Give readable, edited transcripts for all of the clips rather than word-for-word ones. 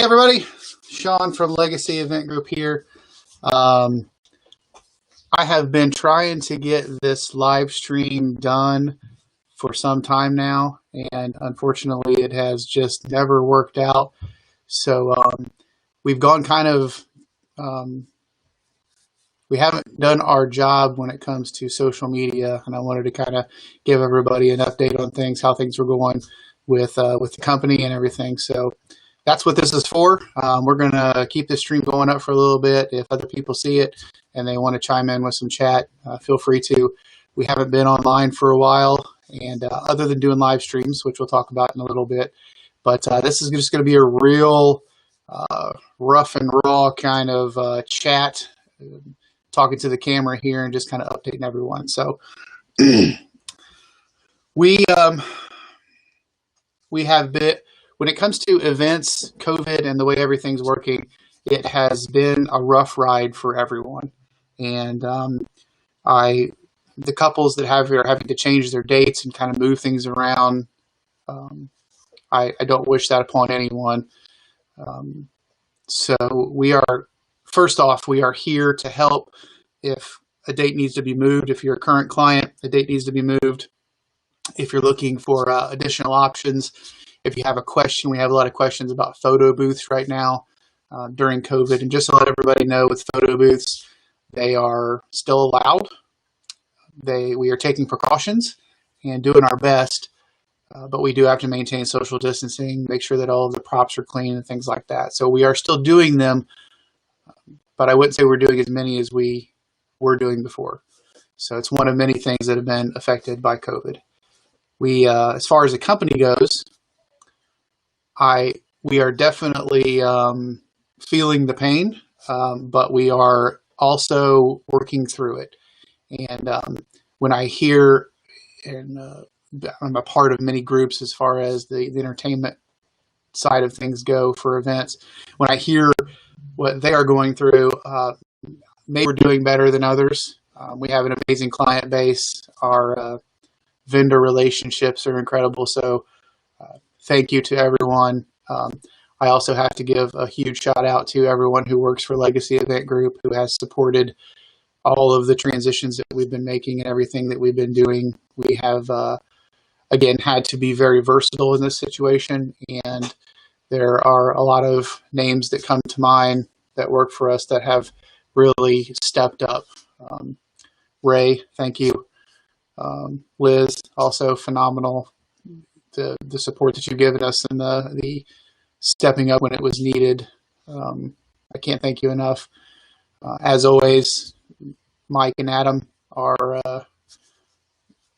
everybody, Sean from Legacy Event Group here. I have been trying to get this live stream done for some time now, and unfortunately it has just never worked out. So we've gone kind of, we haven't done our job when it comes to social media, and I wanted to kind of give everybody an update on things, how things were going with the company and everything. So that's what this is for. We're going to keep this stream going up for a little bit. If other people see it and they want to chime in with some chat, feel free to. We haven't been online for a while, and other than doing live streams, which we'll talk about in a little bit, but this is just going to be a real rough and raw kind of chat, talking to the camera here and just kind of updating everyone. So we have been, when it comes to events, COVID, and the way everything's working, it has been a rough ride for everyone. And the couples that are having to change their dates and kind of move things around, I don't wish that upon anyone. So we are, first off, we are here to help if a date needs to be moved. If you're a current client, the date needs to be moved. If you're looking for additional options, if you have a question, we have a lot of questions about photo booths right now during COVID. And just to let everybody know, with photo booths, they are still allowed. We are taking precautions and doing our best, but we do have to maintain social distancing, make sure that all of the props are clean and things like that. So we are still doing them, but I wouldn't say we're doing as many as we were doing before. So it's one of many things that have been affected by COVID. We, as far as the company goes, we are definitely feeling the pain, but we are also working through it. And when I hear, and I'm a part of many groups as far as the entertainment side of things go for events, when I hear what they are going through, maybe we're doing better than others. We have an amazing client base. Our vendor relationships are incredible. So thank you to everyone. I also have to give a huge shout out to everyone who works for Legacy Event Group, who has supported all of the transitions that we've been making and everything that we've been doing. We have, again, had to be very versatile in this situation, and there are a lot of names that come to mind that work for us that have really stepped up. Ray, thank you. Liz, also phenomenal. The support that you've given us and the stepping up when it was needed. I can't thank you enough. As always, Mike and Adam are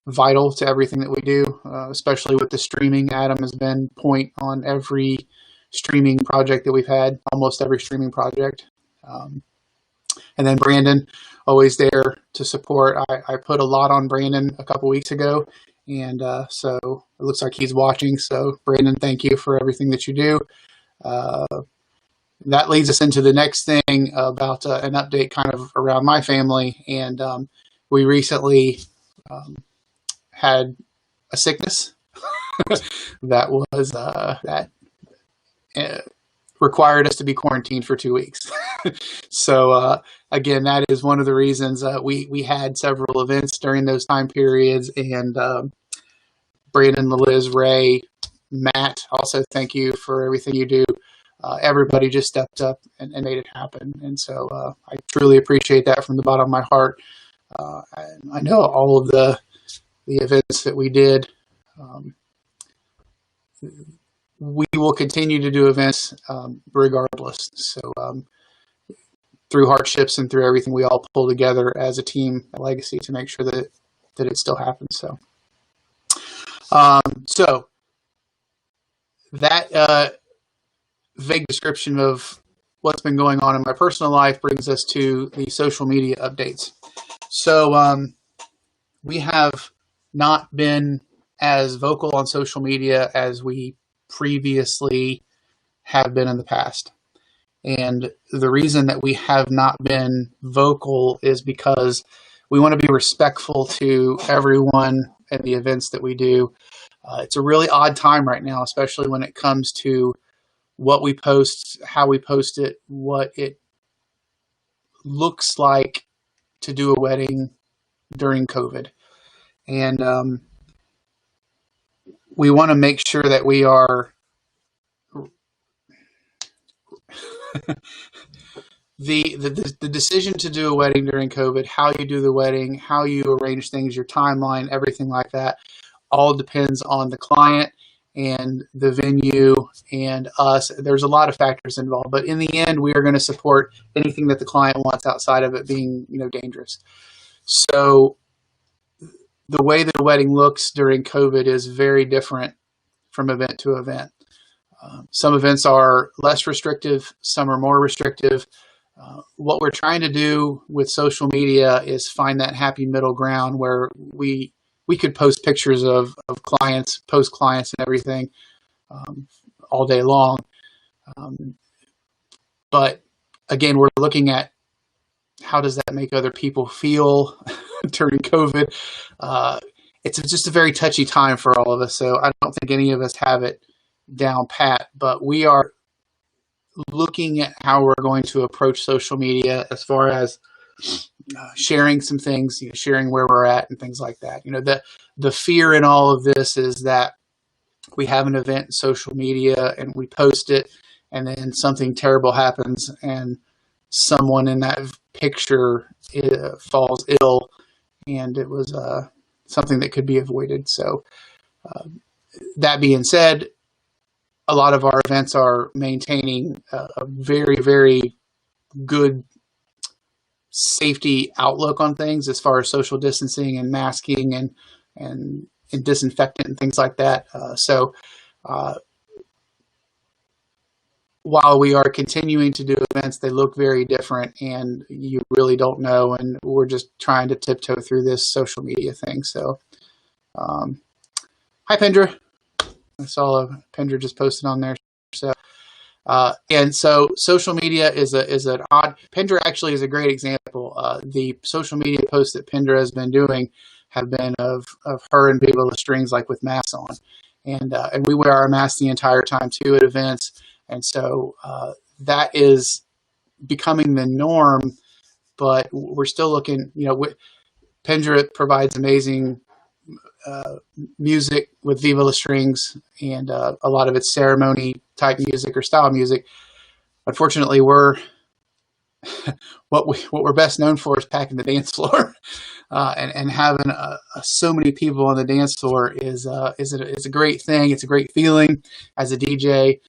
vital to everything that we do, especially with the streaming. Adam has been point on every streaming project that we've had, almost every streaming project. And then Brandon, always there to support. I put a lot on Brandon a couple weeks ago, and so it looks like he's watching. So Brandon, thank you for everything that you do. That leads us into the next thing about an update kind of around my family. And we recently had a sickness that was required us to be quarantined for 2 weeks. So again, that is one of the reasons we had several events during those time periods. And Brandon, Liz, Ray, Matt, also thank you for everything you do. Everybody just stepped up and made it happen. And so I truly appreciate that from the bottom of my heart. I know all of the events that we did, we will continue to do events regardless. So through hardships and through everything, we all pull together as a team at Legacy to make sure that it still happens. So so that vague description of what's been going on in my personal life brings us to the social media updates. So we have not been as vocal on social media as we previously have been in the past. And the reason that we have not been vocal is because we want to be respectful to everyone and the events that we do. It's a really odd time right now, especially when it comes to what we post, how we post it, what it looks like to do a wedding during COVID. And we want to make sure that we are the decision to do a wedding during COVID, how you do the wedding, how you arrange things, your timeline, everything like that, all depends on the client and the venue and us. There's a lot of factors involved, but in the end, we are going to support anything that the client wants outside of it being, dangerous. So the way that a wedding looks during COVID is very different from event to event. Some events are less restrictive, some are more restrictive. What we're trying to do with social media is find that happy middle ground where we could post pictures of clients, post clients and everything all day long. But again, we're looking at how does that make other people feel during COVID. It's just a very touchy time for all of us. So I don't think any of us have it down pat, but we are looking at how we're going to approach social media as far as sharing some things, sharing where we're at and things like that. The fear in all of this is that we have an event in social media and we post it and then something terrible happens and someone in that picture falls ill, and it was something that could be avoided. So that being said, a lot of our events are maintaining a very, very good safety outlook on things as far as social distancing and masking and disinfectant and things like that. So while we are continuing to do events, they look very different and you really don't know. And we're just trying to tiptoe through this social media thing. So hi, Pendra. I saw Pendra just posted on there. So, and so social media is an odd. Pendra actually is a great example. The social media posts that Pendra has been doing have been of her and Viva La Strings, like with masks on, and we wear our masks the entire time too at events, and so that is becoming the norm. But we're still looking. Pendra provides amazing music with Viva La Strings, and a lot of it's ceremony type music or style music. Unfortunately, we're what we're best known for is packing the dance floor, and having so many people on the dance floor is a great thing. It's a great feeling as a DJ.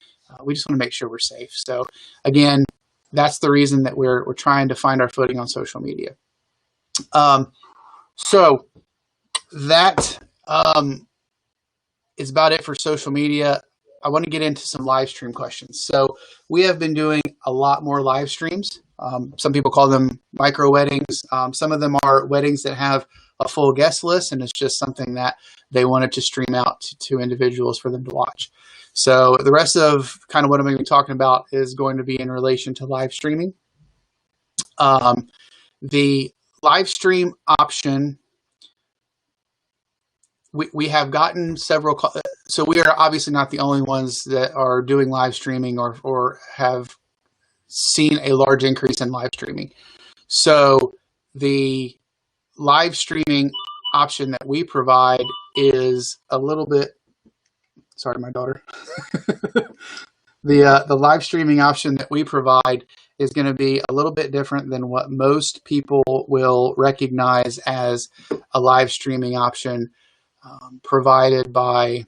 We just want to make sure we're safe. So again, that's the reason that we're trying to find our footing on social media. So that is about it for social media. I want to get into some live stream questions. So we have been doing a lot more live streams. Some people call them micro weddings. Some of them are weddings that have a full guest list, and it's just something that they wanted to stream out to individuals for them to watch. So the rest of kind of what I'm going to be talking about is going to be in relation to live streaming. The live stream option, we have gotten several, so we are obviously not the only ones that are doing live streaming or have seen a large increase in live streaming. So the live streaming option that we provide is a little bit, sorry, my daughter. The live streaming option that we provide is going to be a little bit different than what most people will recognize as a live streaming option provided by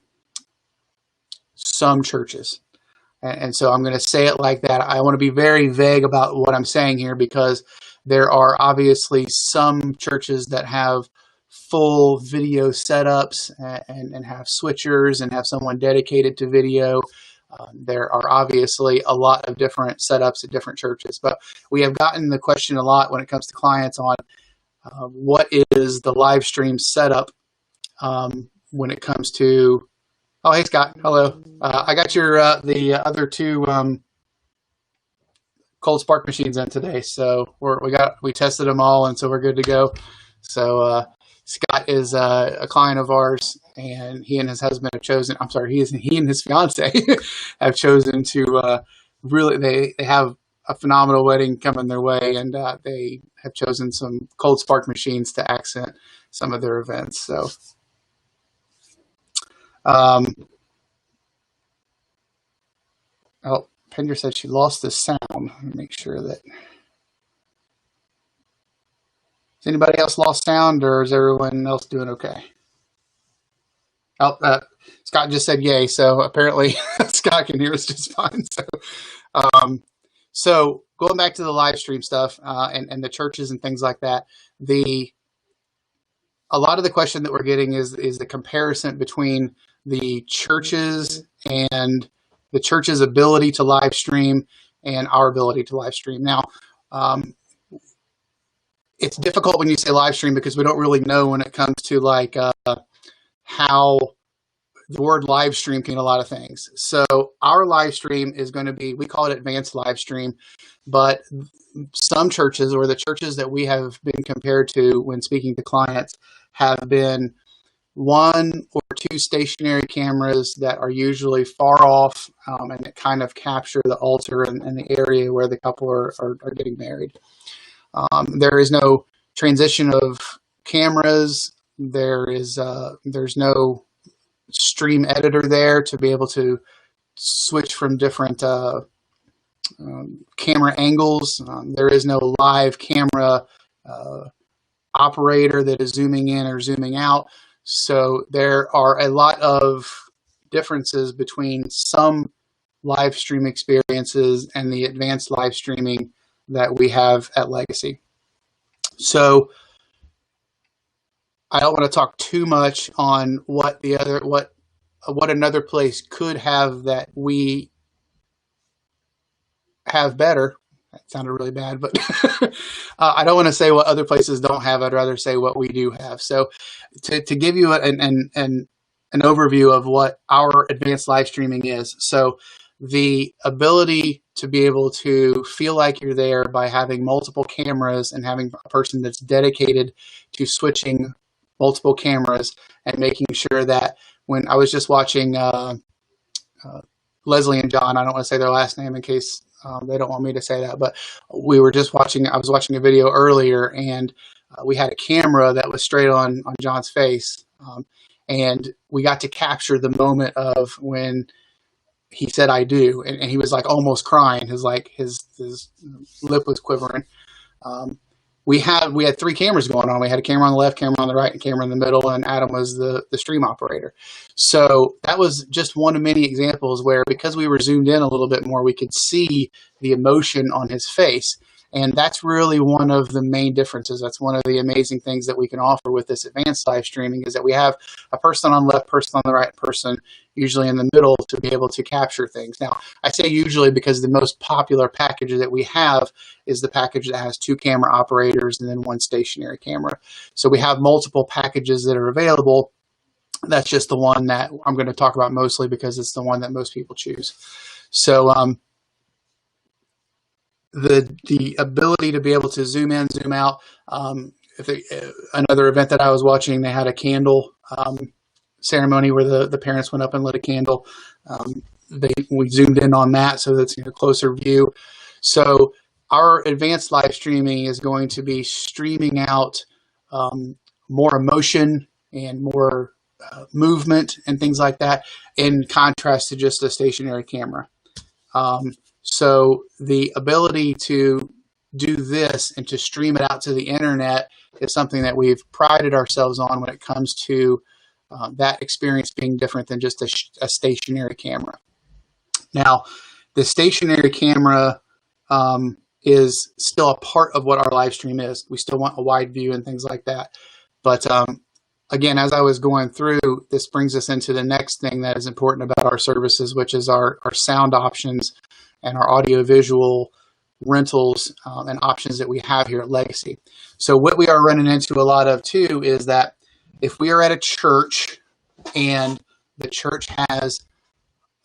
some churches. And so I'm going to say it like that. I want to be very vague about what I'm saying here because there are obviously some churches that have full video setups and have switchers and have someone dedicated to video. There are obviously a lot of different setups at different churches, but we have gotten the question a lot when it comes to clients on what is the live stream setup when it comes to, oh, hey, Scott, hello. I got your the other two cold spark machines in today, so we tested them all, and so we're good to go. So Scott is a client of ours, and he and his husband have chosen. I'm sorry, he and his fiance have chosen to really. They have a phenomenal wedding coming their way, and they have chosen some cold spark machines to accent some of their events. So, oh, Pender said she lost the sound. Let me make sure that. Has anybody else lost sound, or is everyone else doing okay? Oh, Scott just said yay, so apparently Scott can hear us just fine. So going back to the live stream stuff and the churches and things like that, a lot of the question that we're getting is the comparison between the churches and the church's ability to live stream and our ability to live stream. Now, it's difficult when you say live stream because we don't really know when it comes to like how the word live stream can mean a lot of things. So our live stream is going to be, we call it advanced live stream, but some churches, or the churches that we have been compared to when speaking to clients, have been 1 or 2 stationary cameras that are usually far off and that kind of capture the altar and the area where the couple are getting married. There is no transition of cameras. There's no stream editor there to be able to switch from different camera angles. There is no live camera operator that is zooming in or zooming out. So there are a lot of differences between some live stream experiences and the advanced live streaming that we have at Legacy. So I don't want to talk too much on what another place could have that we have better. That sounded really bad, but I don't want to say what other places don't have. I'd rather say what we do have. So to give you an overview of what our advanced live streaming is. So the ability to be able to feel like you're there by having multiple cameras and having a person that's dedicated to switching multiple cameras and making sure that when I was just watching Leslie and John, I don't want to say their last name in case they don't want me to say that, but I was watching a video earlier, and we had a camera that was straight on John's face, and we got to capture the moment of when he said "I do," and he was like almost crying. His lip was quivering. We had 3 cameras going on. We had a camera on the left, camera on the right, and camera in the middle, and Adam was the stream operator. So that was just one of many examples where, because we were zoomed in a little bit more, we could see the emotion on his face. And that's really one of the main differences. That's one of the amazing things that we can offer with this advanced live streaming, is that we have a person on the left, person on the right, person usually in the middle to be able to capture things. Now, I say usually because the most popular package that we have is the package that has 2 camera operators and then 1 stationary camera. So we have multiple packages that are available. That's just the one that I'm going to talk about mostly because it's the one that most people choose. So the ability to be able to zoom in, zoom out. Another event that I was watching, they had a candle ceremony where the parents went up and lit a candle. We zoomed in on that, so that's a closer view. So our advanced live streaming is going to be streaming out more emotion and more movement and things like that, in contrast to just a stationary camera. So the ability to do this and to stream it out to the internet is something that we've prided ourselves on when it comes to that experience being different than just a stationary camera. Now, the stationary camera is still a part of what our live stream is. We still want a wide view and things like that. But again, as I was going through, this brings us into the next thing that is important about our services, which is our sound options and our audio-visual rentals and options that we have here at Legacy. So what we are running into a lot of too is that if we are at a church and the church has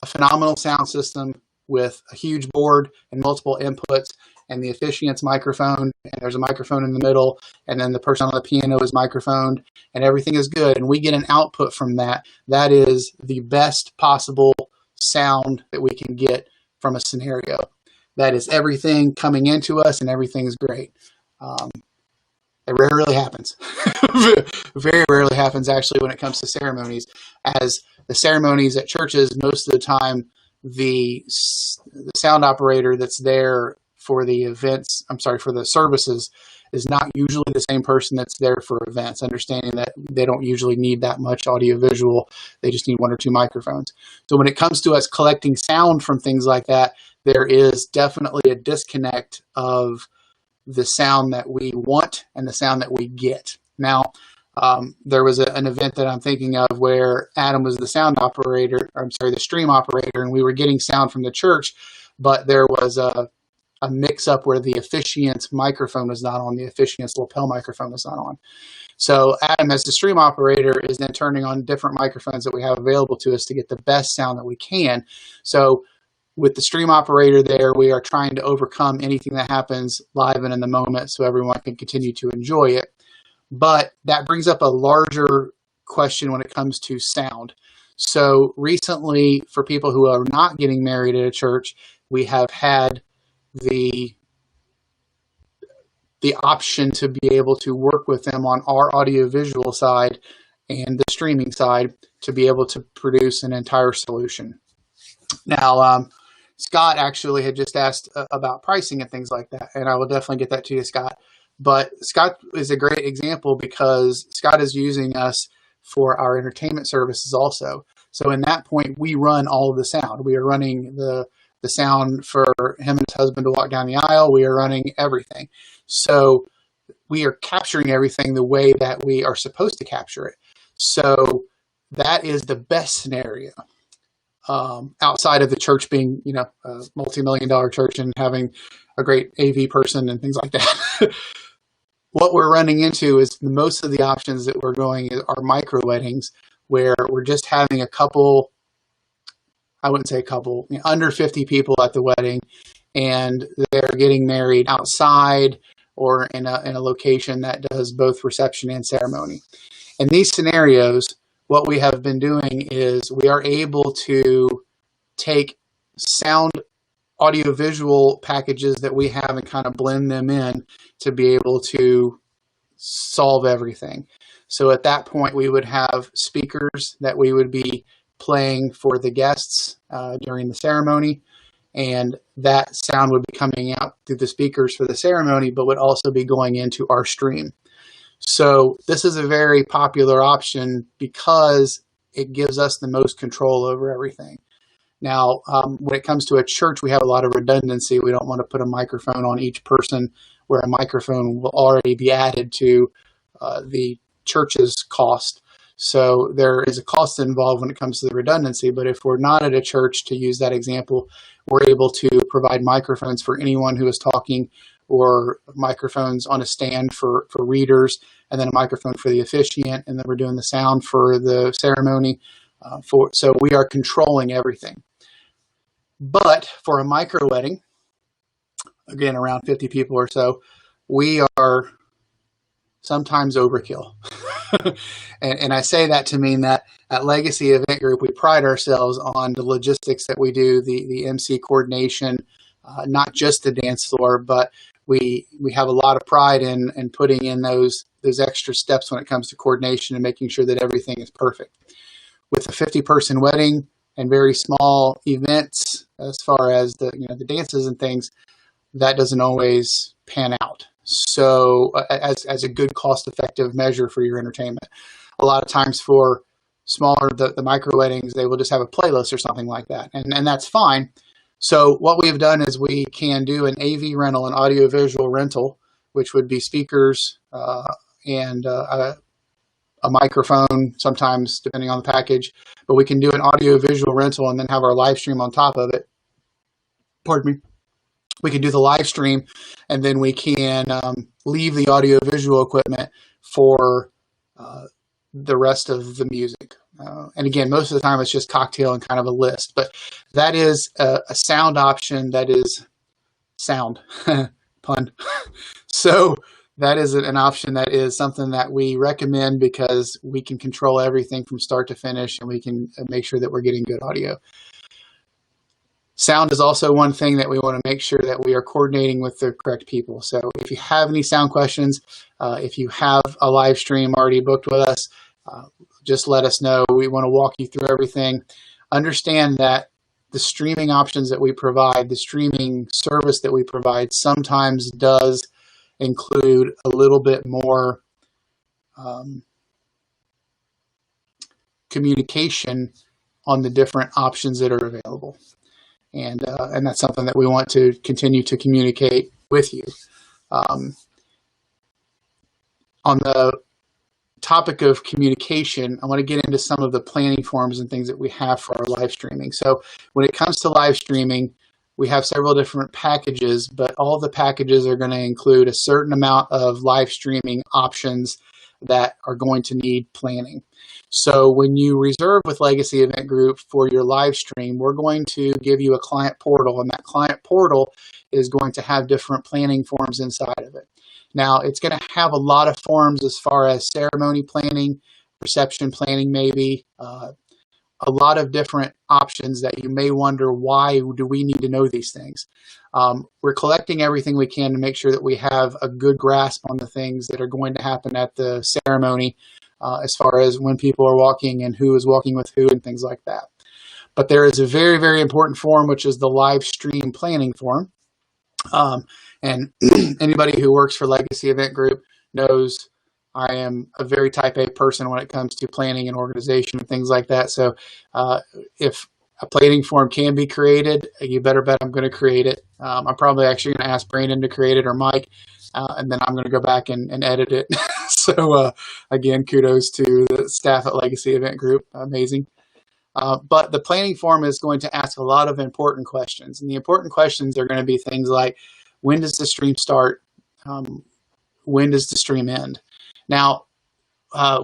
a phenomenal sound system with a huge board and multiple inputs, and the officiant's microphone, and there's a microphone in the middle, and then the person on the piano is microphoned, and everything is good, and we get an output from that, that is the best possible sound that we can get from a scenario. That is everything coming into us, and everything is great. It rarely happens. Very rarely happens, actually, when it comes to ceremonies. As the ceremonies at churches, most of the time, the sound operator that's there for the events, for the services, is not usually the same person that's there for events, understanding that they don't usually need that much audio-visual. They just need one or two microphones. So when it comes to us collecting sound from things like that, there is definitely a disconnect of the sound that we want and the sound that we get. Now, there was an event that I'm thinking of where Adam was the the stream operator, and we were getting sound from the church, but there was a mix-up where the officiant's microphone was not on, the officiant's lapel microphone was not on. So Adam, as the stream operator, is then turning on different microphones that we have available to us to get the best sound that we can. So with the stream operator there, we are trying to overcome anything that happens live and in the moment so everyone can continue to enjoy it. But that brings up a larger question when it comes to sound. So recently, for people who are not getting married at a church, we have had the option to be able to work with them on our audiovisual side and the streaming side to be able to produce an entire solution. Now, Scott actually had just asked about pricing and things like that, and I will definitely get that to you, Scott. But Scott is a great example because Scott is using us for our entertainment services also. So in that point, we run all of the sound. We are running the sound for him and his husband to walk down the aisle. We are running everything. So we are capturing everything the way that we are supposed to capture it. So that is the best scenario. Outside of the church being, a multi-million-dollar church and having a great AV person and things like that. What we're running into is most of the options that we're going are micro weddings, where we're just having a couple, I wouldn't say a couple, under 50 people at the wedding, and they're getting married outside or in a location that does both reception and ceremony. In these scenarios, what we have been doing is we are able to take sound audiovisual packages that we have and kind of blend them in to be able to solve everything. So at that point, we would have speakers that we would be playing for the guests during the ceremony, and that sound would be coming out through the speakers for the ceremony, but would also be going into our stream. So this is a very popular option because it gives us the most control over everything. Now, when it comes to a church, we have a lot of redundancy. We don't want to put a microphone on each person where a microphone will already be added to the church's cost. So there is a cost involved when it comes to the redundancy. But if we're not at a church, to use that example, we're able to provide microphones for anyone who is talking, or microphones on a stand for readers, and then a microphone for the officiant, and then we're doing the sound for the ceremony. So we are controlling everything. But for a micro wedding, again, around 50 people or so, we are sometimes overkill. and I say that to mean that at Legacy Event Group, we pride ourselves on the logistics that we do, the MC coordination, not just the dance floor, but we have a lot of pride in putting in those extra steps when it comes to coordination and making sure that everything is perfect. With a 50-person wedding and very small events, as far as the dances and things, that doesn't always pan out. So as a good cost-effective measure for your entertainment, a lot of times for smaller the micro weddings, they will just have a playlist or something like that, and that's fine. So what we have done is we can do an AV rental, an audiovisual rental, which would be speakers and a microphone, sometimes depending on the package, but we can do an audio-visual rental and then have our live stream on top of it. Pardon me. We can do the live stream, and then we can leave the audio-visual equipment for the rest of the music. And again, most of the time it's just cocktail and kind of a list, but that is a sound option that is sound. pun. So that is an option that is something that we recommend because we can control everything from start to finish, and we can make sure that we're getting good audio. Sound is also one thing that we want to make sure that we are coordinating with the correct people. So if you have any sound questions, if you have a live stream already booked with us, just let us know. We want to walk you through everything. Understand that the streaming options that we provide, the streaming service that we provide, sometimes does include a little bit more communication on the different options that are available. And that's something that we want to continue to communicate with you. On the topic of communication, I want to get into some of the planning forms and things that we have for our live streaming. So when it comes to live streaming, we have several different packages, but all of the packages are going to include a certain amount of live streaming options that are going to need planning. So when you reserve with Legacy Event Group for your live stream, we're going to give you a client portal, and that client portal is going to have different planning forms inside of it. Now, it's going to have a lot of forms as far as ceremony planning, reception planning maybe, a lot of different options that you may wonder, why do we need to know these things? We're collecting everything we can to make sure that we have a good grasp on the things that are going to happen at the ceremony, as far as when people are walking and who is walking with who and things like that. But there is a very, very important form, which is the live stream planning form. And anybody who works for Legacy Event Group knows I am a very type A person when it comes to planning and organization and things like that. So if a planning form can be created, you better bet I'm going to create it. I'm probably actually going to ask Brandon to create it, or Mike, and then I'm going to go back and edit it. So again, kudos to the staff at Legacy Event Group. Amazing. But the planning form is going to ask a lot of important questions. And the important questions are going to be things like, when does the stream start? When does the stream end? Now,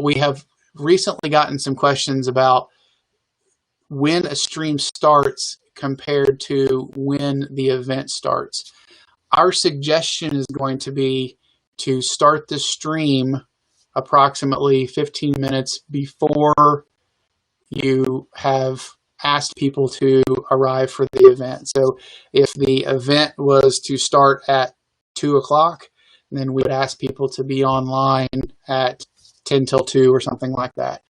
we have recently gotten some questions about when a stream starts compared to when the event starts. Our suggestion is going to be to start the stream approximately 15 minutes before you have asked people to arrive for the event. So if the event was to start at 2 o'clock, then we would ask people to be online at 10 till 2 or something like that.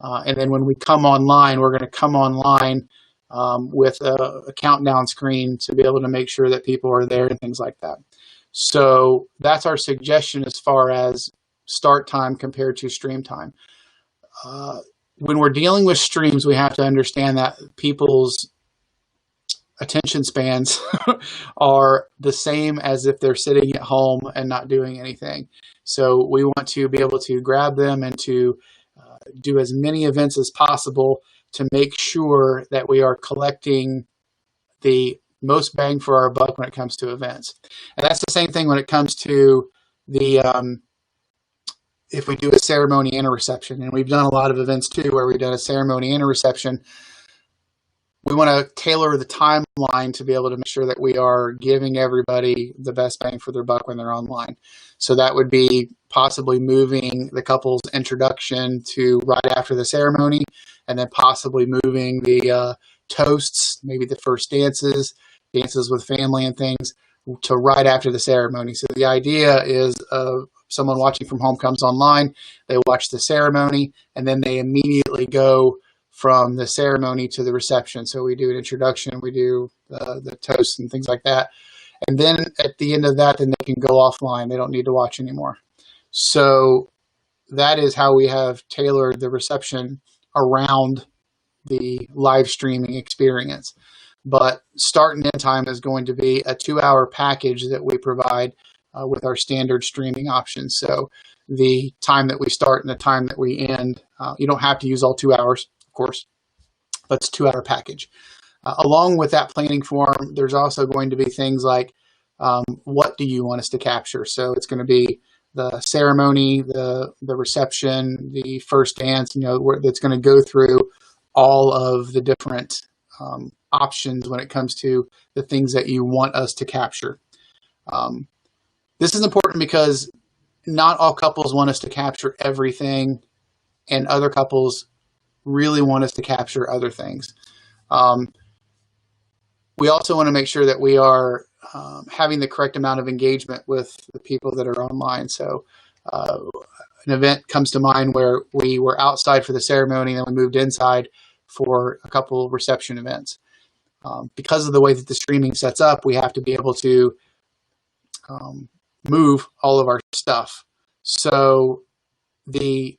And then when we come online, we're going to come online with a countdown screen to be able to make sure that people are there and things like that. So that's our suggestion as far as start time compared to stream time. When we're dealing with streams, we have to understand that people's attention spans are the same as if they're sitting at home and not doing anything. So we want to be able to grab them and to do as many events as possible to make sure that we are collecting the most bang for our buck when it comes to events. And that's the same thing when it comes to the if we do a ceremony and a reception. And we've done a lot of events too where we've done a ceremony and a reception. We want to tailor the timeline to be able to make sure that we are giving everybody the best bang for their buck when they're online. So that would be possibly moving the couple's introduction to right after the ceremony, and then possibly moving the toasts, maybe the first dances with family and things, to right after the ceremony. So the idea is someone watching from home comes online, they watch the ceremony, and then they immediately go from the ceremony to the reception. So we do an introduction, we do the toast and things like that. And then at the end of that, then they can go offline. They don't need to watch anymore. So that is how we have tailored the reception around the live streaming experience. But start and end time is going to be a 2-hour package that we provide with our standard streaming options. So the time that we start and the time that we end, you don't have to use all 2 hours, of course, but it's a 2-hour package. Along with that planning form, there's also going to be things like, what do you want us to capture? So it's going to be the ceremony, the reception, the first dance, that's going to go through all of the different options when it comes to the things that you want us to capture. This is important because not all couples want us to capture everything, and other couples really want us to capture other things. We also want to make sure that we are having the correct amount of engagement with the people that are online. So an event comes to mind where we were outside for the ceremony and then we moved inside for a couple of reception events. Because of the way that the streaming sets up, we have to be able to move all of our stuff. So the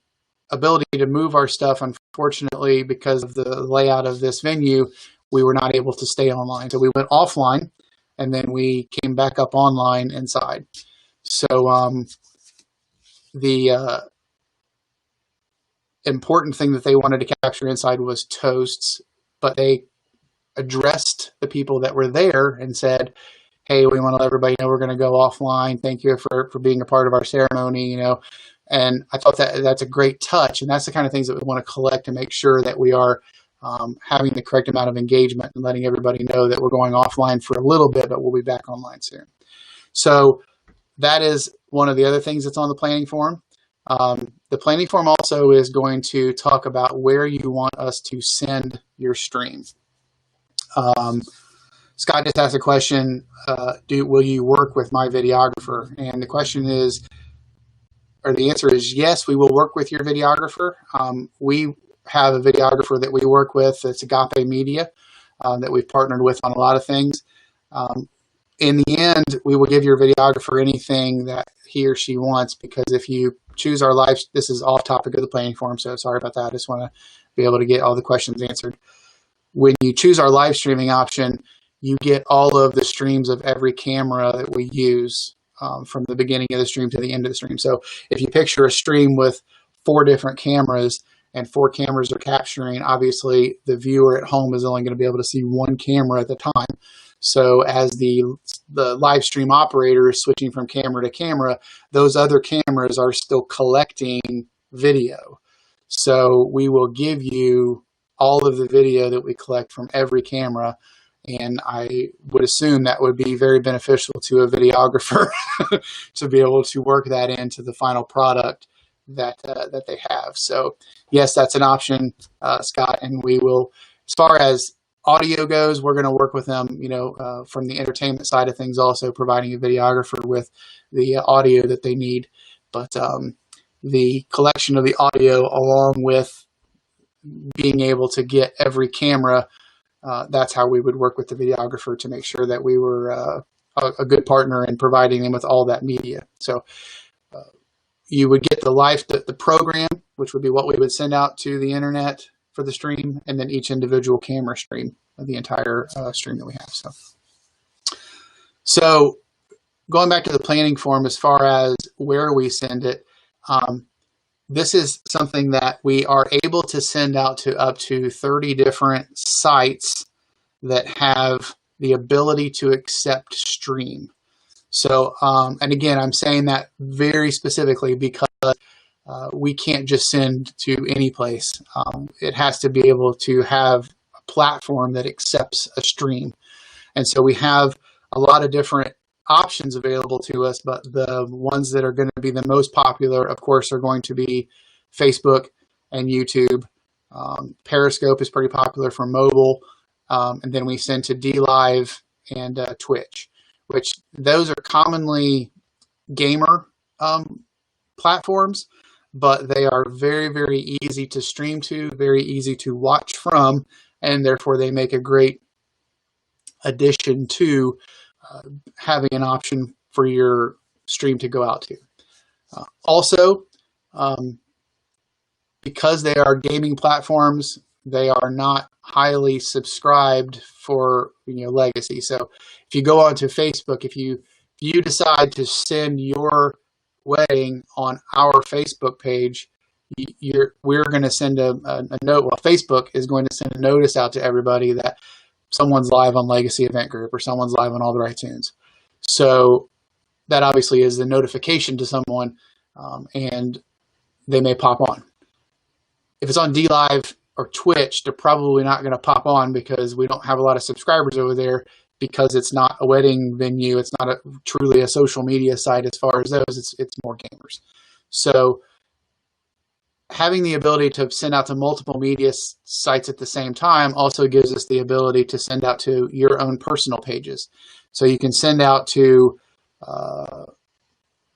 ability to move our stuff, unfortunately, because of the layout of this venue, we were not able to stay online. So we went offline and then we came back up online inside. So the important thing that they wanted to capture inside was toasts, but they addressed the people that were there and said, hey, we want to let everybody know we're going to go offline. Thank you for being a part of our ceremony, And I thought that that's a great touch, and that's the kind of things that we want to collect to make sure that we are having the correct amount of engagement and letting everybody know that we're going offline for a little bit, but we'll be back online soon. So that is one of the other things that's on the planning form. The planning form also is going to talk about where you want us to send your stream. Scott just asked a question, will you work with my videographer? And the question is, or the answer is yes, we will work with your videographer. We have a videographer that we work with. It's Agape Media that we've partnered with on a lot of things. In the end, we will give your videographer anything that he or she wants, because if you choose our live, this is off topic of the planning form, so sorry about that. I just want to be able to get all the questions answered. When you choose our live streaming option, you get all of the streams of every camera that we use from the beginning of the stream to the end of the stream. So if you picture a stream with 4 different cameras and 4 cameras are capturing, obviously the viewer at home is only going to be able to see 1 camera at a time. So as the live stream operator is switching from camera to camera, those other cameras are still collecting video. So we will give you all of the video that we collect from every camera, and I would assume that would be very beneficial to a videographer to be able to work that into the final product that they have. So yes, that's an option, Scott, and we will, as far as audio goes, we're going to work with them, from the entertainment side of things, also providing a videographer with the audio that they need. But the collection of the audio, along with being able to get every camera, that's how we would work with the videographer to make sure that we were a good partner in providing them with all that media. So you would get the program, which would be what we would send out to the internet for the stream, and then each individual camera stream of the entire stream that we have. So going back to the planning form, as far as where we send it, this is something that we are able to send out to up to 30 different sites that have the ability to accept stream. So, and again, I'm saying that very specifically because we can't just send to any place. It has to be able to have a platform that accepts a stream. And so we have a lot of different options available to us, but the ones that are going to be the most popular, of course, are going to be Facebook and YouTube. Periscope is pretty popular for mobile. And then we send to DLive and Twitch, which those are commonly gamer platforms, but they are very, very easy to stream to, very easy to watch from, and therefore they make a great addition to having an option for your stream to go out to. Also, because they are gaming platforms, they are not highly subscribed for legacy. So if you go onto Facebook, if you decide to send your wedding on our Facebook page, we're going to send a note. Well, Facebook is going to send a notice out to everybody that someone's live on Legacy Event Group or someone's live on All the Right Tunes. So that obviously is the notification to someone, and they may pop on. If it's on DLive or Twitch, they're probably not going to pop on because we don't have a lot of subscribers over there. because it's not a wedding venue, it's not truly a social media site as far as those, it's more gamers. So having the ability to send out to multiple media sites at the same time also gives us the ability to send out to your own personal pages. So you can send out to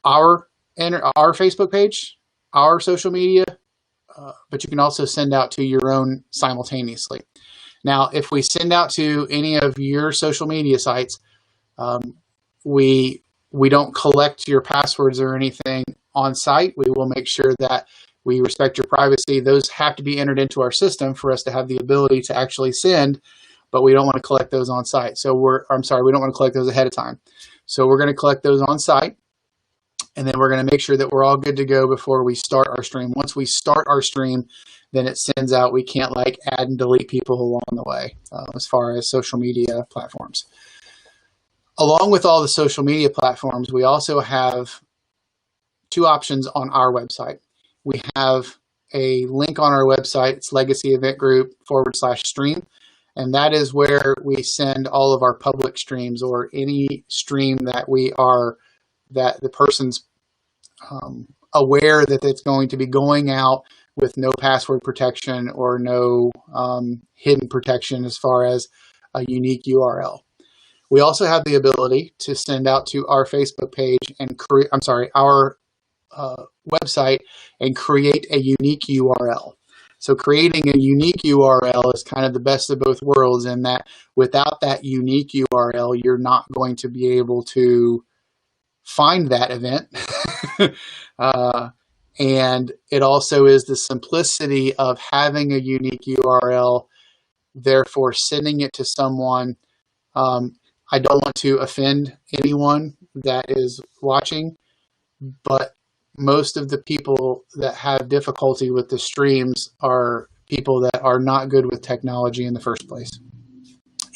our Facebook page, our social media, but you can also send out to your own simultaneously. Now, if we send out to any of your social media sites, we don't collect your passwords or anything on site. We will make sure that we respect your privacy. Those have to be entered into our system for us to have the ability to actually send, but we don't want to collect those on site. So we don't want to collect those ahead of time. So we're going to collect those on site, and then we're going to make sure that we're all good to go before we start our stream. Once we start our stream, then it sends out. We can't like add and delete people along the way as far as social media platforms. Along with all the social media platforms, we also have two options on our website. We have a link on our website. It's Legacy Event Group /stream. And that is where we send all of our public streams, or any stream that that the person's aware that it's going to be going out with no password protection or no hidden protection as far as a unique URL. We also have the ability to send out to our Facebook page and our website and create a unique URL. So creating a unique URL is kind of the best of both worlds, in that without that unique URL, you're not going to be able to find that event. And it also is the simplicity of having a unique URL, therefore sending it to someone. I don't want to offend anyone that is watching, but most of the people that have difficulty with the streams are people that are not good with technology in the first place.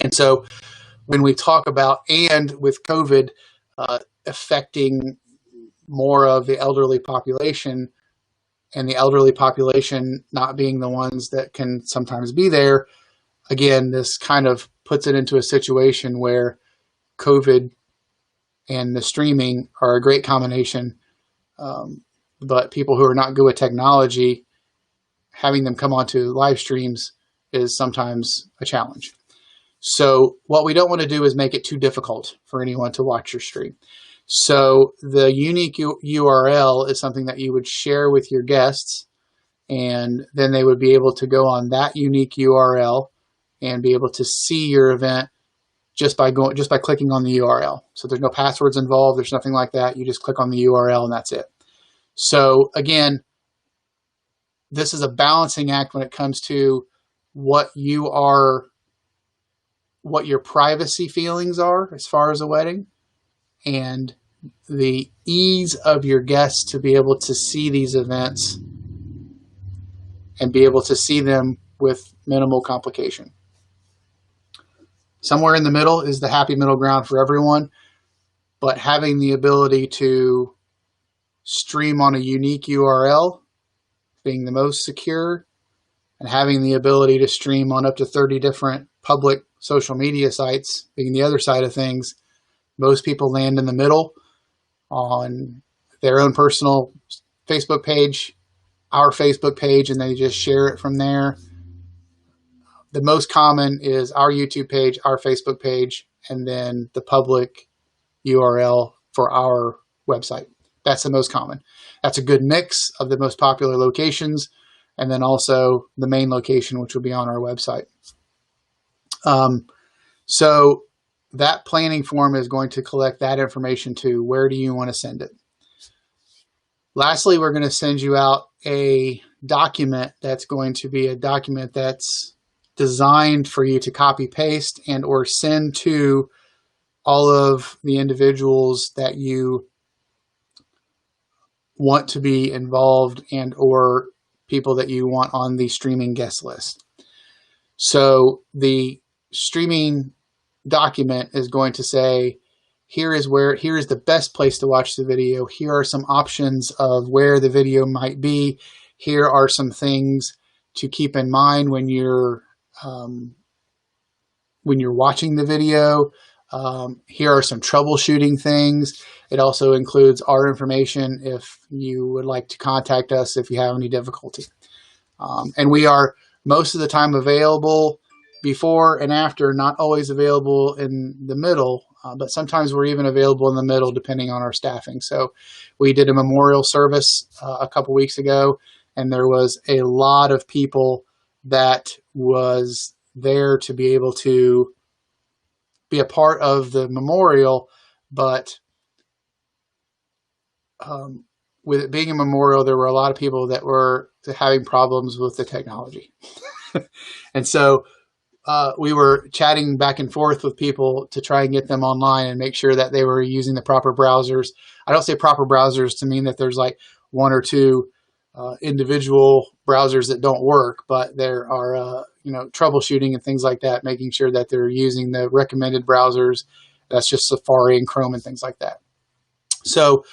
And so when we talk about, and with COVID affecting more of the elderly population, and the elderly population not being the ones that can sometimes be there, again, this kind of puts it into a situation where COVID and the streaming are a great combination. But people who are not good with technology, having them come onto live streams is sometimes a challenge. So what we don't want to do is make it too difficult for anyone to watch your stream. So the unique URL is something that you would share with your guests, and then they would be able to go on that unique URL and be able to see your event just by clicking on the URL. So there's no passwords involved. There's nothing like that. You just click on the URL and that's it. So again, this is a balancing act when it comes to what your privacy feelings are as far as a wedding, and the ease of your guests to be able to see these events and be able to see them with minimal complication. Somewhere in the middle is the happy middle ground for everyone, but having the ability to stream on a unique URL being the most secure, and having the ability to stream on up to 30 different public social media sites being the other side of things. Most people land in the middle on their own personal Facebook page, our Facebook page, and they just share it from there. The most common is our YouTube page, our Facebook page, and then the public URL for our website. That's the most common. That's a good mix of the most popular locations, and then also the main location, which will be on our website. So that planning form is going to collect that information too. Where do you want to send it? Lastly, we're going to send you out a document that's going to be a document that's designed for you to copy paste and or send to all of the individuals that you want to be involved and or people that you want on the streaming guest list. So the streaming document is going to say, here is the best place to watch the video. Here are some options of where the video might be. Here are some things to keep in mind when you're watching the video. Here are some troubleshooting things. It also includes our information if you would like to contact us if you have any difficulty. And we are most of the time available before and after, not always available in the middle, but sometimes we're even available in the middle depending on our staffing. So we did a memorial service a couple weeks ago, and there was a lot of people that was there to be able to be a part of the memorial, but with it being a memorial, there were a lot of people that were having problems with the technology. And so we were chatting back and forth with people to try and get them online and make sure that they were using the proper browsers. I don't say proper browsers to mean that there's like one or two individual browsers that don't work, but there are troubleshooting and things like that, making sure that they're using the recommended browsers. That's just Safari and Chrome and things like that. So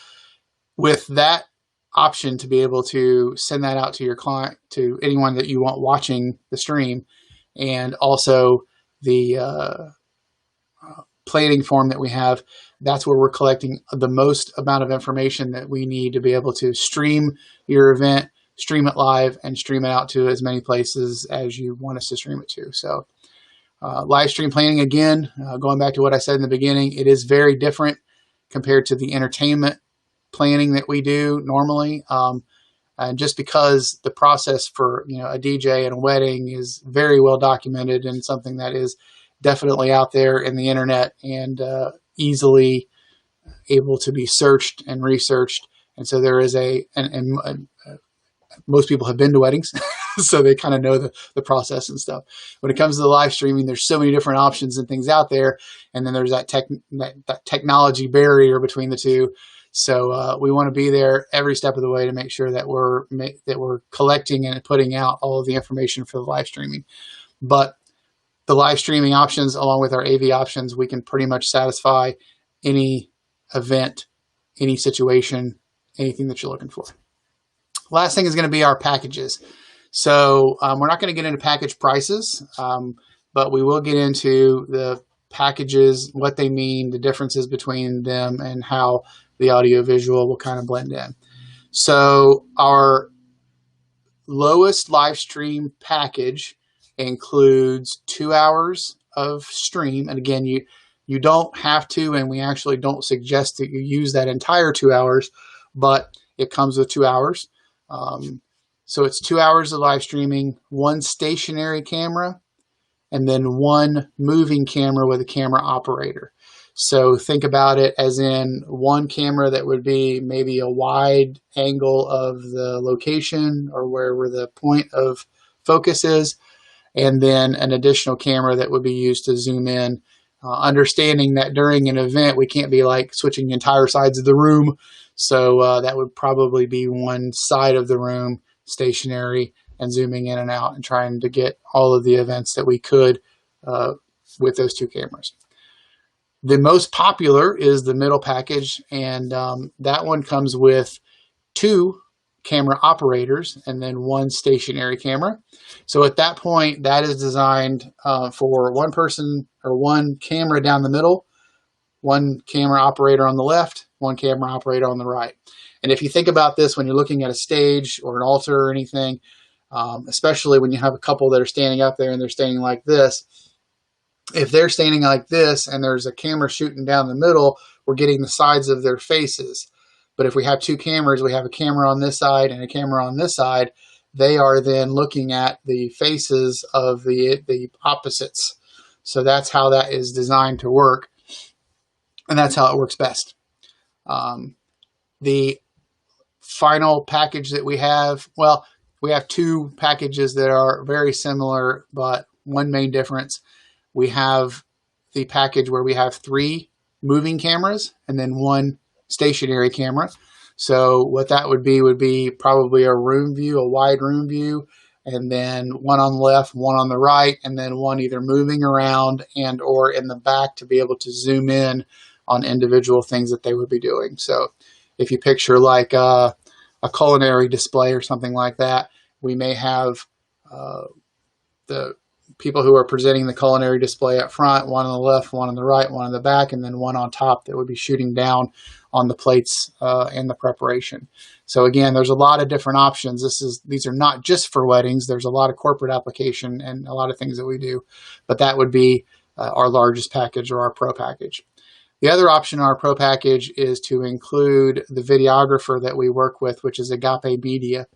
with that option to be able to send that out to your client, to anyone that you want watching the stream, and also the planning form that we have, that's where we're collecting the most amount of information that we need to be able to stream your event, stream it live, and stream it out to as many places as you want us to stream it to. So live stream planning, again, going back to what I said in the beginning, it is very different compared to the entertainment planning that we do normally. And just because the process for a DJ and a wedding is very well documented and something that is definitely out there in the internet and easily able to be searched and researched. And so there is most people have been to weddings, so they kind of know the process and stuff. When it comes to the live streaming, there's so many different options and things out there, and then there's that technology barrier between the two. So we want to be there every step of the way to make sure that we're collecting and putting out all of the information for the live streaming. But the live streaming options, along with our AV options, we can pretty much satisfy any event, any situation, anything that you're looking for. Last thing is going to be our packages. So we're not going to get into package prices, but we will get into the packages, what they mean, the differences between them, and how the audio visual will kind of blend in. So our lowest live stream package includes 2 hours of stream. And again, you don't have to, and we actually don't suggest that you use that entire 2 hours, but it comes with 2 hours. So it's 2 hours of live streaming, one stationary camera, and then one moving camera with a camera operator. So think about it as in one camera that would be maybe a wide angle of the location or wherever the point of focus is, and then an additional camera that would be used to zoom in, understanding that during an event we can't be like switching entire sides of the room. So that would probably be one side of the room stationary and zooming in and out and trying to get all of the events that we could with those two cameras. The most popular is the middle package, and that one comes with 2 camera operators and then 1 stationary camera. So at that point, that is designed for one person or one camera down the middle, 1 camera operator on the left, 1 camera operator on the right. And if you think about this when you're looking at a stage or an altar or anything, especially when you have a couple that are standing up there and they're standing like this, if they're standing like this and there's a camera shooting down the middle, we're getting the sides of their faces. But if we have 2 cameras, we have a camera on this side and a camera on this side, they are then looking at the faces of the opposites. So that's how that is designed to work, and that's how it works best. The final package that we have, well, we have 2 packages that are very similar, but one main difference. We have the package where we have 3 moving cameras and then 1 stationary camera. So what that would be probably a room view, a wide room view, and then 1 on the left, 1 on the right, and then 1 either moving around and or in the back to be able to zoom in on individual things that they would be doing. So if you picture like a culinary display or something like that, we may have the people who are presenting the culinary display up front, one on the left, one on the right, one on the back, and then one on top that would be shooting down on the plates in the preparation. So again, there's a lot of different options. These are not just for weddings. There's a lot of corporate application and a lot of things that we do, but that would be our largest package or our Pro package. The other option in our Pro package is to include the videographer that we work with, which is Agape Media.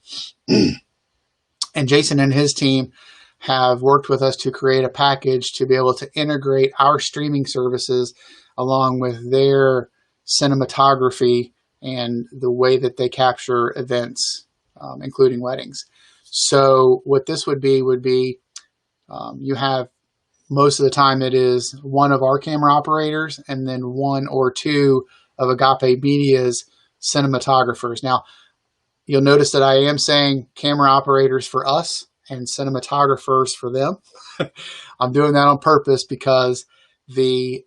And Jason and his team have worked with us to create a package to be able to integrate our streaming services along with their cinematography and the way that they capture events, including weddings. So what this would be you have, most of the time it is one of our camera operators and then one or two of Agape Media's cinematographers. Now, you'll notice that I am saying camera operators for us and cinematographers for them. I'm doing that on purpose because the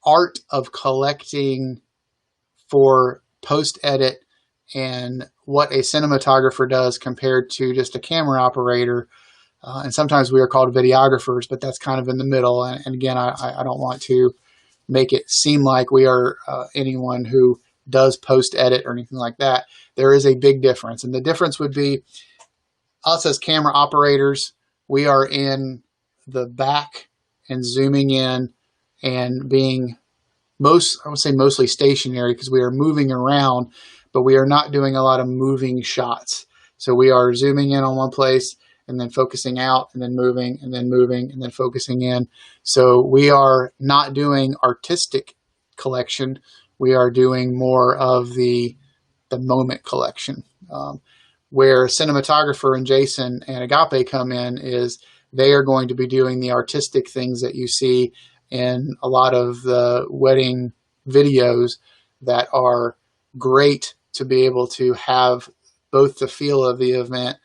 art of collecting for post-edit and what a cinematographer does compared to just a camera operator, and sometimes we are called videographers, but that's kind of in the middle. And again, I don't want to make it seem like we are anyone who does post-edit or anything like that. There is a big difference. And the difference would be us as camera operators, we are in the back and zooming in and being I would say mostly stationary because we are moving around, but we are not doing a lot of moving shots. So we are zooming in on one place and then focusing out and then moving and then moving and then focusing in. So we are not doing artistic collection. We are doing more of the moment collection. Where cinematographer and Jason and Agape come in is they are going to be doing the artistic things that you see in a lot of the wedding videos that are great to be able to have both the feel of the event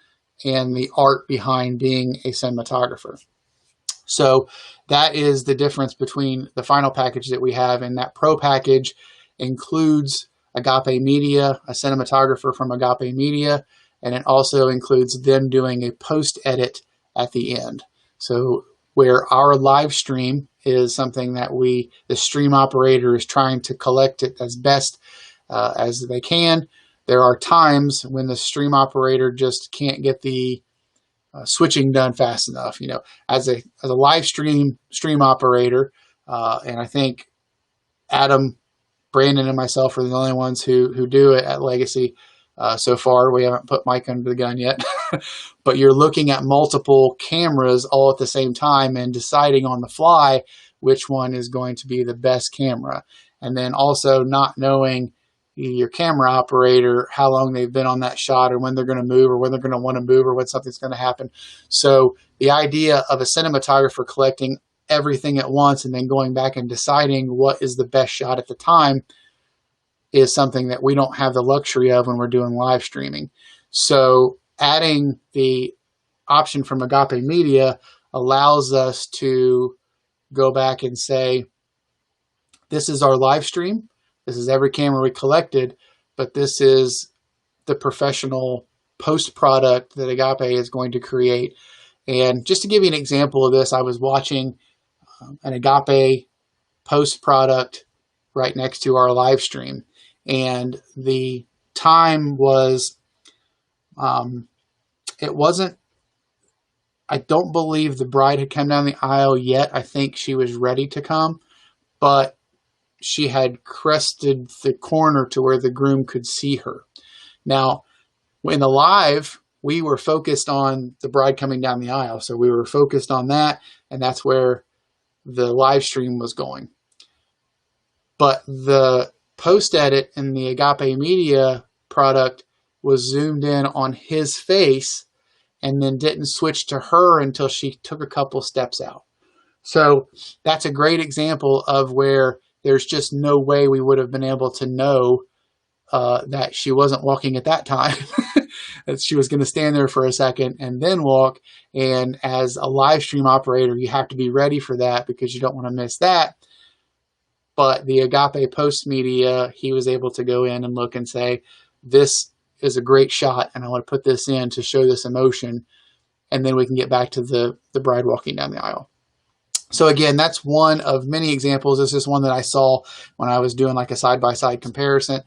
and the art behind being a cinematographer. So that is the difference between the final package that we have, and that Pro package includes Agape Media, a cinematographer from Agape Media, and it also includes them doing a post-edit at the end. So where our live stream is something that the stream operator is trying to collect it as best as they can, there are times when the stream operator just can't get the switching done fast enough. You know, as a live stream operator, and I think Adam, Brandon, and myself are the only ones who do it at Legacy so far. We haven't put Mike under the gun yet, but you're looking at multiple cameras all at the same time and deciding on the fly which one is going to be the best camera. And then also not knowing your camera operator, how long they've been on that shot or when they're going to move or when they're going to want to move or when something's going to happen. So the idea of a cinematographer collecting everything at once and then going back and deciding what is the best shot at the time is something that we don't have the luxury of when we're doing live streaming. So adding the option from Agape Media allows us to go back and say, this is our live stream. This is every camera we collected, but this is the professional post product that Agape is going to create. And just to give you an example of this, I was watching an Agape post product right next to our live stream. And the time was, it wasn't, I don't believe the bride had come down the aisle yet. I think she was ready to come, but she had crested the corner to where the groom could see her. Now, in the live, we were focused on the bride coming down the aisle. So we were focused on that, and that's where the live stream was going. But the post-edit in the Agape Media product was zoomed in on his face and then didn't switch to her until she took a couple steps out. So that's a great example of where there's just no way we would have been able to know that she wasn't walking at that time, that she was going to stand there for a second and then walk. And as a live stream operator, you have to be ready for that because you don't want to miss that. But the Agape Post Media, he was able to go in and look and say, this is a great shot, and I want to put this in to show this emotion. and then we can get back to the bride walking down the aisle. So again, that's one of many examples. This is one that I saw when I was doing like a side-by-side comparison.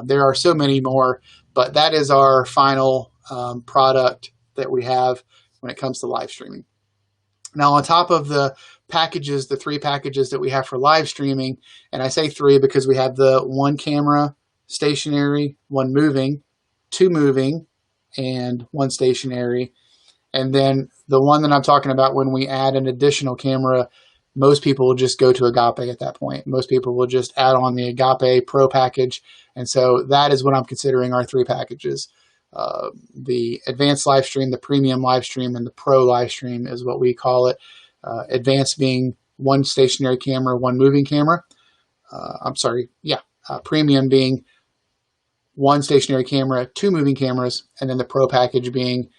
There are so many more, but that is our final product that we have when it comes to live streaming. Now, on top of the packages, the 3 packages that we have for live streaming, and I say 3 because we have the 1 camera, stationary, 1 moving, 2 moving, and 1 stationary. And then the one that I'm talking about, when we add an additional camera, most people will just go to Agape at that point. Most people will just add on the Agape Pro package. And so that is what I'm considering our 3 packages. The advanced live stream, the premium live stream, and the pro live stream is what we call it. Advanced being 1 stationary camera, 1 moving camera. Premium being 1 stationary camera, 2 moving cameras, and then the pro package being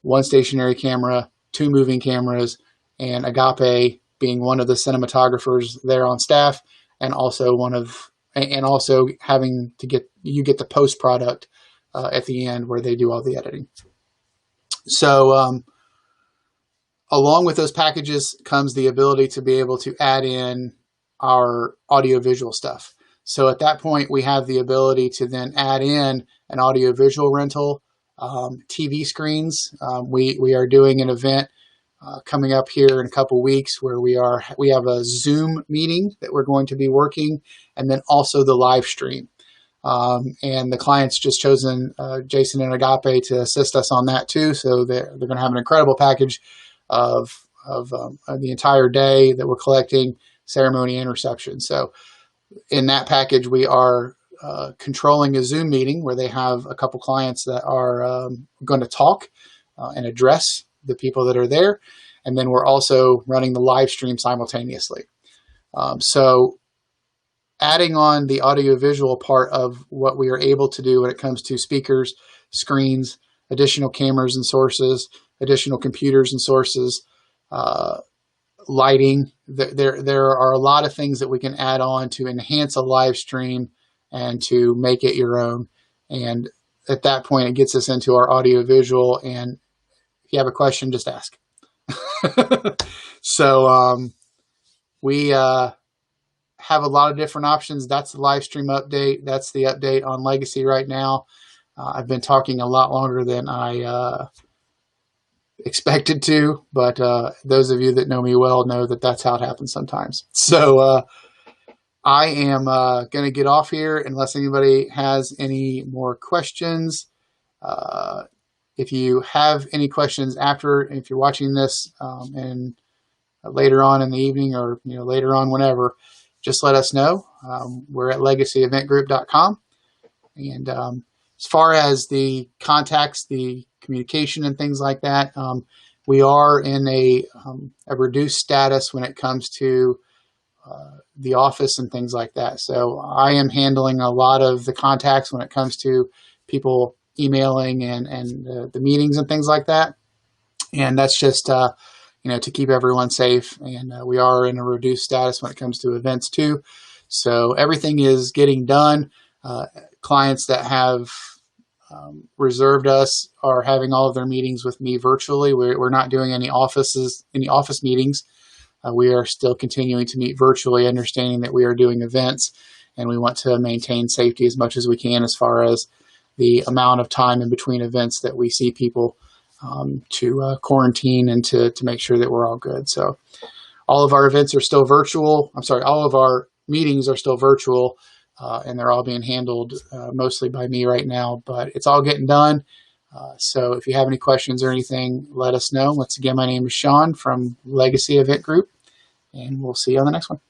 1 stationary camera, 2 moving cameras, and Agape being one of the cinematographers there on staff, and also having to get the post product at the end where they do all the editing. So along with those packages comes the ability to be able to add in our audio-visual stuff. So at that point, we have the ability to then add in an audio-visual rental, TV screens. We are doing an event coming up here in a couple weeks where we have a Zoom meeting that we're going to be working, and then also the live stream. And the client's just chosen Jason and Agape to assist us on that too. So they're going to have an incredible package of the entire day that we're collecting, ceremony and reception. So in that package, we are controlling a Zoom meeting where they have a couple clients that are going to talk and address the people that are there. And then we're also running the live stream simultaneously. So adding on the audiovisual part of what we are able to do when it comes to speakers, screens, additional cameras and sources, additional computers and sources, lighting. There are a lot of things that we can add on to enhance a live stream and to make it your own. And at that point, it gets us into our audiovisual. And if you have a question, just ask. So we have a lot of different options. That's the live stream update. That's the update on Legacy right now. I've been talking a lot longer than I expected to, but those of you that know me well know that that's how it happens sometimes. So I am going to get off here unless anybody has any more questions. If you have any questions if you're watching this and later on in the evening or later on whenever, just let us know. We're at legacyeventgroup.com. And as far as the contacts, the communication and things like that, we are in a reduced status when it comes to the office and things like that. So I am handling a lot of the contacts when it comes to people emailing and the meetings and things like that. And that's just to keep everyone safe. And we are in a reduced status when it comes to events too. So everything is getting done. Clients that have reserved us are having all of their meetings with me virtually. We're not doing any office meetings. We are still continuing to meet virtually, understanding that we are doing events and we want to maintain safety as much as we can as far as the amount of time in between events that we see people to quarantine and to make sure that we're all good. So all of our events are still virtual. All of our meetings are still virtual, and they're all being handled mostly by me right now, but it's all getting done. So if you have any questions or anything, let us know. Once again, my name is Sean from Legacy Event Group, and we'll see you on the next one.